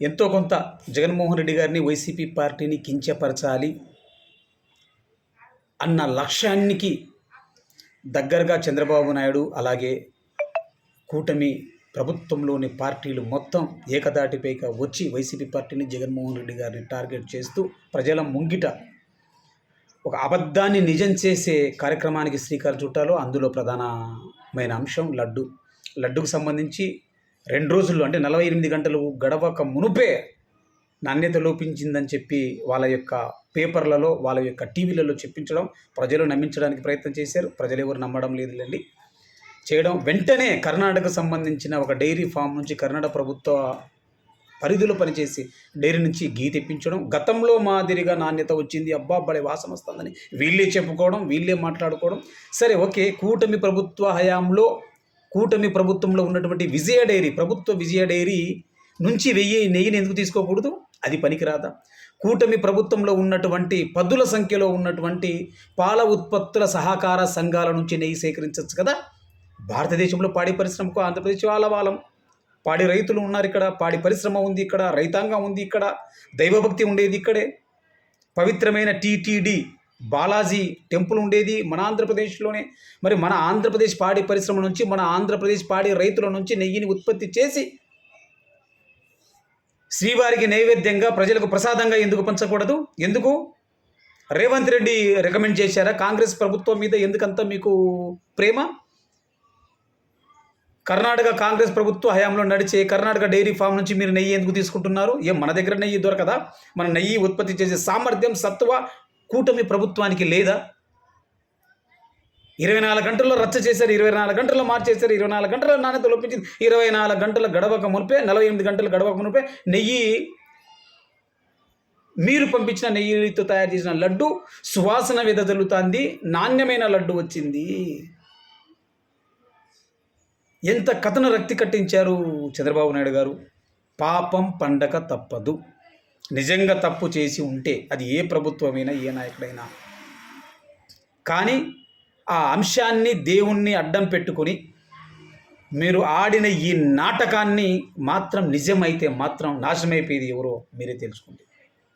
ఎంతో కొంత జగన్మోహన్ రెడ్డి గారిని, వైసీపీ పార్టీని కించపరచాలి అన్న లక్ష్యానికి దగ్గరగా చంద్రబాబు నాయుడు అలాగే కూటమి ప్రభుత్వంలోని పార్టీలు మొత్తం ఏకతాటిపైగా వచ్చి వైసీపీ పార్టీని, జగన్మోహన్ రెడ్డి గారిని టార్గెట్ చేస్తూ ప్రజల ముంగిట ఒక అబద్ధాన్ని నిజం చేసే కార్యక్రమానికి శ్రీకారం చుట్టాలో అందులో ప్రధానమైన అంశం లడ్డుకు సంబంధించి 2 రోజుల్లో అంటే 48 గంటలు గడవక మునుపే నాణ్యత లోపించిందని చెప్పి వాళ్ళ యొక్క పేపర్లలో, వాళ్ళ యొక్క టీవీలలో చెప్పించడం, ప్రజలు నమ్మించడానికి ప్రయత్నం చేశారు. ప్రజలు ఎవరు నమ్మడం లేదులేండి. చేయడం వెంటనే కర్ణాటకకు సంబంధించిన ఒక డైరీ ఫామ్ నుంచి కర్ణాటక ప్రభుత్వ పరిధిలో పనిచేసి డైరీ నుంచి గీ తెప్పించడం, గతంలో మాదిరిగా నాణ్యత వచ్చింది, అబ్బా బడే వాసన వస్తుందని వీళ్ళే చెప్పుకోవడం, వీళ్ళే మాట్లాడుకోవడం. సరే ఓకే, కూటమి ప్రభుత్వంలో ఉన్నటువంటి ప్రభుత్వ విజయ డైరీ నుంచి నెయ్యిని ఎందుకు తీసుకోకూడదు? అది పనికిరాదా? కూటమి ప్రభుత్వంలో ఉన్నటువంటి పదుల సంఖ్యలో ఉన్నటువంటి పాల ఉత్పత్తుల సహకార సంఘాల నుంచి నెయ్యి సేకరించవచ్చు కదా. భారతదేశంలో పాడి పరిశ్రమకు ఆంధ్రప్రదేశ్ వాళ్ళం. పాడి రైతులు ఉన్నారు ఇక్కడ, పాడి పరిశ్రమ ఉంది ఇక్కడ, రైతాంగం ఉంది ఇక్కడ, దైవభక్తి ఉండేది ఇక్కడే, పవిత్రమైన టీటీడీ బాలాజీ టెంపుల్ ఉండేది మన ఆంధ్రప్రదేశ్లోనే. మరి మన ఆంధ్రప్రదేశ్ పాడి పరిశ్రమ నుంచి, మన ఆంధ్రప్రదేశ్ పాడి రైతుల నుంచి నెయ్యిని ఉత్పత్తి చేసి శ్రీవారికి నైవేద్యంగా ప్రజలకు ప్రసాదంగా ఎందుకు పంచకూడదు? ఎందుకు? రేవంత్ రెడ్డి రికమెండ్ చేశారా? కాంగ్రెస్ ప్రభుత్వం మీద ఎందుకంత మీకు ప్రేమ? కర్ణాటక కాంగ్రెస్ ప్రభుత్వ హయాంలో నడిచే కర్ణాటక డైరీ ఫామ్ నుంచి మీరు నెయ్యి ఎందుకు తీసుకుంటున్నారు? మన దగ్గర నెయ్యి దొరకదా? మన నెయ్యి ఉత్పత్తి చేసే సామర్థ్యం, సత్వ కూటమి ప్రభుత్వానికి లేదా? 24 గంటల్లో రచ్చ చేశారు, 24 గంటల్లో మార్చేశారు, 24 గంటల నాణ్యత లోపించింది, 24 గంటల గడవక మునిపే, 48 గంటలు గడవక మునిపే నెయ్యి, మీరు పంపించిన నెయ్యితో తయారు చేసిన లడ్డు సువాసన వెదజల్లుతుంది, నాణ్యమైన లడ్డు వచ్చింది. ఎంత కథన రక్తి కట్టించారు చంద్రబాబు నాయుడు గారు. పాపం పండగ తప్పదు. నిజంగా తప్పు చేసి ఉంటే అది ఏ ప్రభుత్వమైనా, ఏ నాయకుడైనా. కానీ ఆ అంశాన్ని, దేవుణ్ణి అడ్డం పెట్టుకొని మీరు ఆడిన ఈ నాటకాన్ని మాత్రం నిజమైతే మాత్రం నాశనమైపోయేది ఎవరో మీరే తెలుసుకోండి.